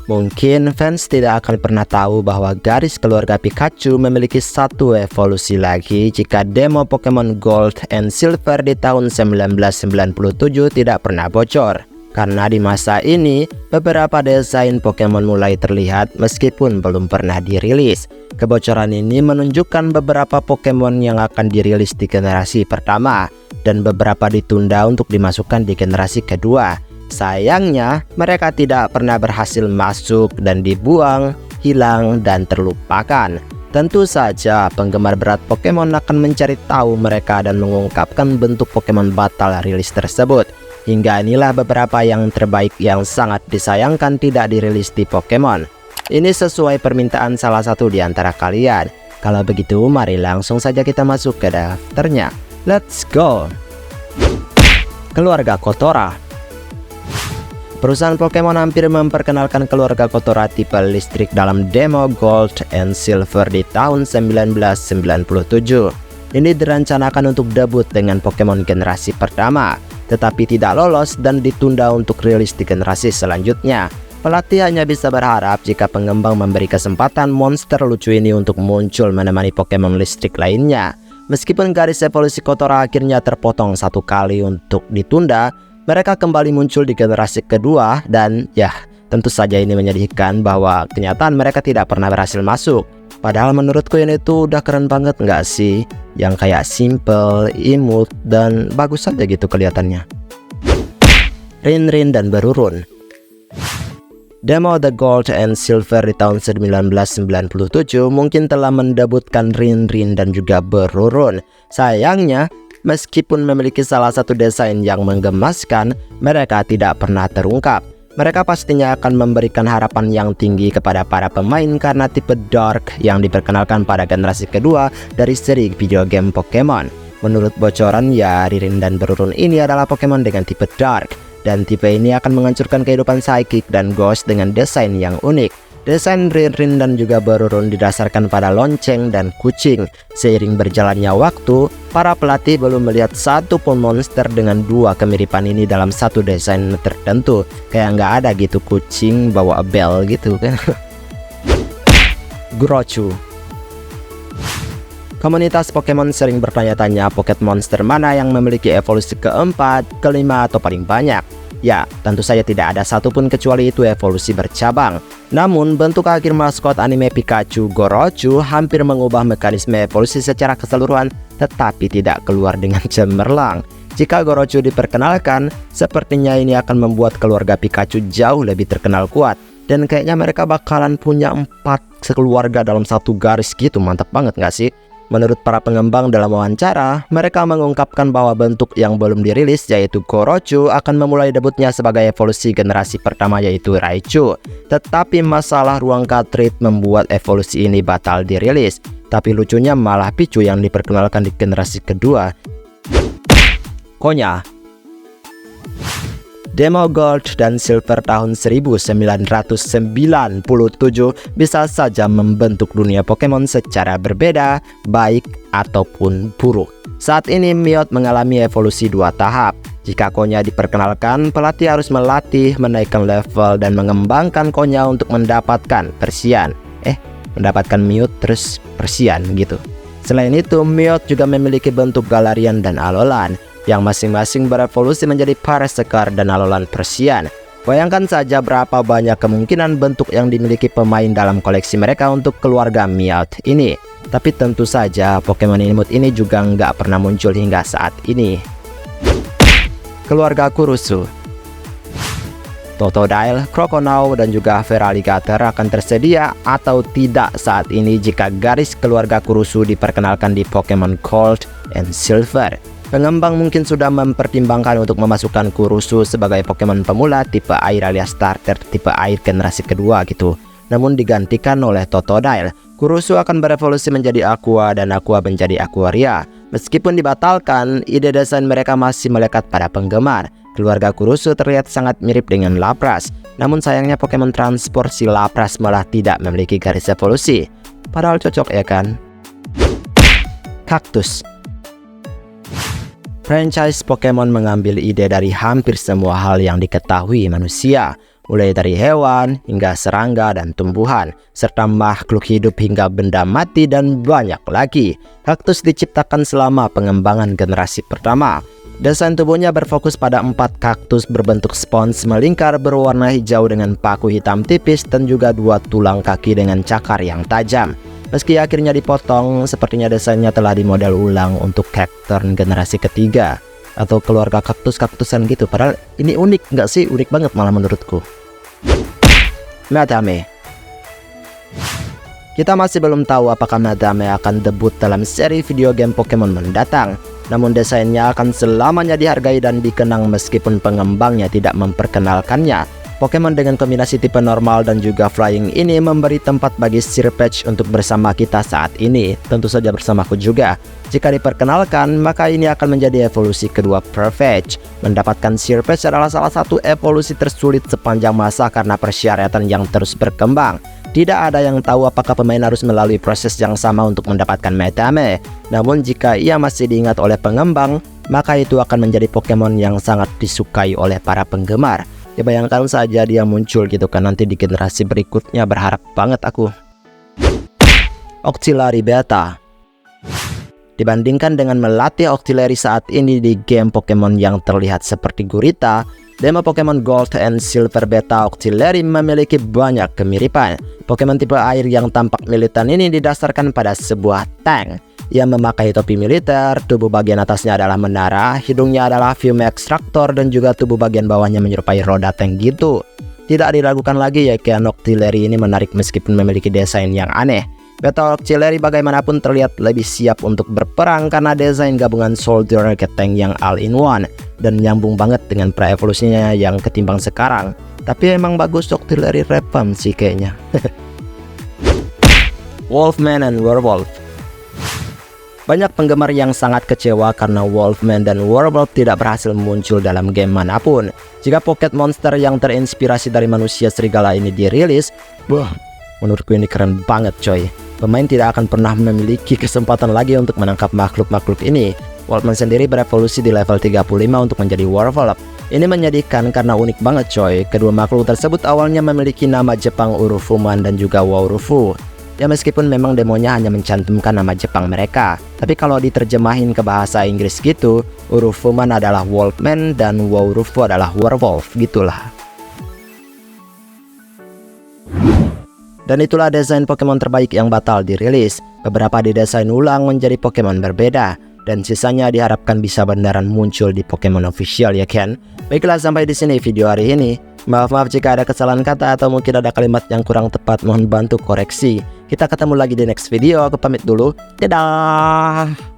Mungkin fans tidak akan pernah tahu bahwa garis keluarga Pikachu memiliki satu evolusi lagi jika demo Pokemon Gold and Silver di tahun 1997 tidak pernah bocor. Karena di masa ini, beberapa desain Pokemon mulai terlihat meskipun belum pernah dirilis. Kebocoran ini menunjukkan beberapa Pokemon yang akan dirilis di generasi pertama, dan beberapa ditunda untuk dimasukkan di generasi kedua. Sayangnya, mereka tidak pernah berhasil masuk dan dibuang, hilang, dan terlupakan. Tentu saja, penggemar berat Pokemon akan mencari tahu mereka dan mengungkapkan bentuk Pokemon batal rilis tersebut. Hingga inilah beberapa yang terbaik yang sangat disayangkan tidak dirilis di Pokemon. Ini sesuai permintaan salah satu di antara kalian. Kalau begitu, mari langsung saja kita masuk ke daftarnya. Let's go! Keluarga Kotora. Perusahaan Pokemon hampir memperkenalkan keluarga Kotora tipe listrik dalam demo Gold and Silver di tahun 1997. Ini direncanakan untuk debut dengan Pokemon generasi pertama, tetapi tidak lolos dan ditunda untuk rilis di generasi selanjutnya. Pelatih hanya bisa berharap jika pengembang memberi kesempatan monster lucu ini untuk muncul menemani Pokemon listrik lainnya. Meskipun garis evolusi Kotora akhirnya terpotong satu kali untuk ditunda, mereka kembali muncul di generasi kedua dan ya, tentu saja ini menyedihkan bahwa kenyataan mereka tidak pernah berhasil masuk. Padahal menurutku ini tuh udah keren banget nggak sih? Yang kayak simple, imut, dan bagus saja gitu kelihatannya. Rin dan Berurun. Demo The Gold and Silver di tahun 1997 mungkin telah mendebutkan Rin dan juga Berurun. Sayangnya, meskipun memiliki salah satu desain yang menggemaskan, mereka tidak pernah terungkap. Mereka pastinya akan memberikan harapan yang tinggi kepada para pemain karena tipe Dark yang diperkenalkan pada generasi kedua dari seri video game Pokemon. Menurut bocoran ya, Rin dan Berurun ini adalah Pokemon dengan tipe Dark, dan tipe ini akan menghancurkan kehidupan Psychic dan Ghost dengan desain yang unik. Desain Rin dan juga Berurun didasarkan pada lonceng dan kucing. Seiring berjalannya waktu, para pelatih belum melihat satu pun monster dengan dua kemiripan ini dalam satu desain tertentu. Kayak nggak ada gitu kucing bawa bel gitu kan. Grochu. Komunitas Pokemon sering bertanya-tanya Pokémon monster mana yang memiliki evolusi keempat, kelima, atau paling banyak. Ya, tentu saja tidak ada satupun kecuali itu evolusi bercabang. Namun, bentuk akhir maskot anime Pikachu, Gorochu, hampir mengubah mekanisme evolusi secara keseluruhan, tetapi tidak keluar dengan cemerlang. Jika Gorochu diperkenalkan, sepertinya ini akan membuat keluarga Pikachu jauh lebih terkenal kuat. Dan kayaknya mereka bakalan punya 4 sekeluarga dalam satu garis gitu, mantap banget nggak sih? Menurut para pengembang dalam wawancara, mereka mengungkapkan bahwa bentuk yang belum dirilis yaitu Gorochu akan memulai debutnya sebagai evolusi generasi pertama yaitu Raichu. Tetapi masalah ruang cartridge membuat evolusi ini batal dirilis. Tapi lucunya malah Pichu yang diperkenalkan di generasi kedua. Konya. Demo Gold dan Silver tahun 1997 bisa saja membentuk dunia Pokemon secara berbeda, baik ataupun buruk. Saat ini Meowth mengalami evolusi 2 tahap. Jika Konya diperkenalkan, pelatih harus melatih, menaikkan level, dan mengembangkan Konya untuk mendapatkan Persian. Mendapatkan Meowth terus Persian gitu. Selain itu, Meowth juga memiliki bentuk Galarian dan Alolan, yang masing-masing berevolusi menjadi Paraseccar dan Alolan Persian. Bayangkan saja berapa banyak kemungkinan bentuk yang dimiliki pemain dalam koleksi mereka untuk keluarga Meowth ini. Tapi tentu saja Pokemon imut ini juga nggak pernah muncul hingga saat ini. Keluarga Kurusu. Totodile, Croconaw, dan juga Feraligatr akan tersedia atau tidak saat ini jika garis keluarga Kurusu diperkenalkan di Pokemon Gold and Silver. Pengembang mungkin sudah mempertimbangkan untuk memasukkan Kurusu sebagai Pokemon pemula tipe air alias starter tipe air generasi kedua gitu. Namun digantikan oleh Totodile. Kurusu akan berevolusi menjadi Aqua dan Aqua menjadi Aquaria. Meskipun dibatalkan, ide desain mereka masih melekat pada penggemar. Keluarga Kurusu terlihat sangat mirip dengan Lapras. Namun sayangnya Pokemon transport si Lapras malah tidak memiliki garis evolusi. Padahal cocok ya kan? Kaktus. Franchise Pokemon mengambil ide dari hampir semua hal yang diketahui manusia. mulai dari hewan hingga serangga dan tumbuhan, serta makhluk hidup hingga benda mati dan banyak lagi. Kaktus diciptakan selama pengembangan generasi pertama. Desain tubuhnya berfokus pada 4 kaktus berbentuk spons melingkar berwarna hijau dengan paku hitam tipis dan juga 2 tulang kaki dengan cakar yang tajam. Meski akhirnya dipotong, sepertinya desainnya telah dimodel ulang untuk Cacturn generasi ketiga atau keluarga kaktus-kaktusan gitu. Padahal ini unik nggak sih? Unik banget malah menurutku. Madame. Kita masih belum tahu apakah Madame akan debut dalam seri video game Pokemon mendatang. Namun desainnya akan selamanya dihargai dan dikenang meskipun pengembangnya tidak memperkenalkannya. Pokemon dengan kombinasi tipe normal dan juga flying ini memberi tempat bagi Sirpatch untuk bersama kita saat ini. Tentu saja bersamaku juga. Jika diperkenalkan, maka ini akan menjadi evolusi kedua Farfetch. Mendapatkan Sirpatch adalah salah satu evolusi tersulit sepanjang masa karena persyaratan yang terus berkembang. Tidak ada yang tahu apakah pemain harus melalui proses yang sama untuk mendapatkan Madame. Namun jika ia masih diingat oleh pengembang, maka itu akan menjadi Pokemon yang sangat disukai oleh para penggemar. Ya bayangkan saja dia muncul gitu kan nanti di generasi berikutnya, berharap banget aku. Octillery Beta. Dibandingkan dengan melatih Octillery saat ini di game Pokemon yang terlihat seperti gurita, demo Pokemon Gold and Silver Beta Octillery memiliki banyak kemiripan. Pokemon tipe air yang tampak militan ini didasarkan pada sebuah tank. Ia memakai topi militer, tubuh bagian atasnya adalah menara, hidungnya adalah fume extractor, dan juga tubuh bagian bawahnya menyerupai roda tank gitu. Tidak diragukan lagi ya, Kian Octillery ini menarik meskipun memiliki desain yang aneh. Beta Octillery bagaimanapun terlihat lebih siap untuk berperang karena desain gabungan soldier ke tank yang all-in-one dan nyambung banget dengan pra-evolusinya yang ketimbang sekarang. Tapi emang bagus Octillery Repam sih kayaknya. Wolfman and Werewolf. Banyak penggemar yang sangat kecewa karena Wolfman dan Werewolf tidak berhasil muncul dalam game manapun. Jika Pocket Monster yang terinspirasi dari manusia serigala ini dirilis, wah, menurutku ini keren banget coy. Pemain tidak akan pernah memiliki kesempatan lagi untuk menangkap makhluk-makhluk ini. Wolfman sendiri berevolusi di level 35 untuk menjadi Werewolf. Ini menyedihkan karena unik banget coy. Kedua makhluk tersebut awalnya memiliki nama Jepang Urufuman dan juga Waurufu. Ya meskipun memang demonya hanya mencantumkan nama Jepang mereka, tapi kalau diterjemahin ke bahasa Inggris gitu, Urufuman adalah Wolfman dan Waurufu adalah Werewolf gitulah. Dan itulah desain Pokemon terbaik yang batal dirilis. Beberapa didesain ulang menjadi Pokemon berbeda, dan sisanya diharapkan bisa beneran muncul di Pokemon official ya kan. Baiklah, sampai di sini video hari ini. Maaf jika ada kesalahan kata atau mungkin ada kalimat yang kurang tepat, mohon bantu koreksi. Kita ketemu lagi di next video, aku pamit dulu. Dadah.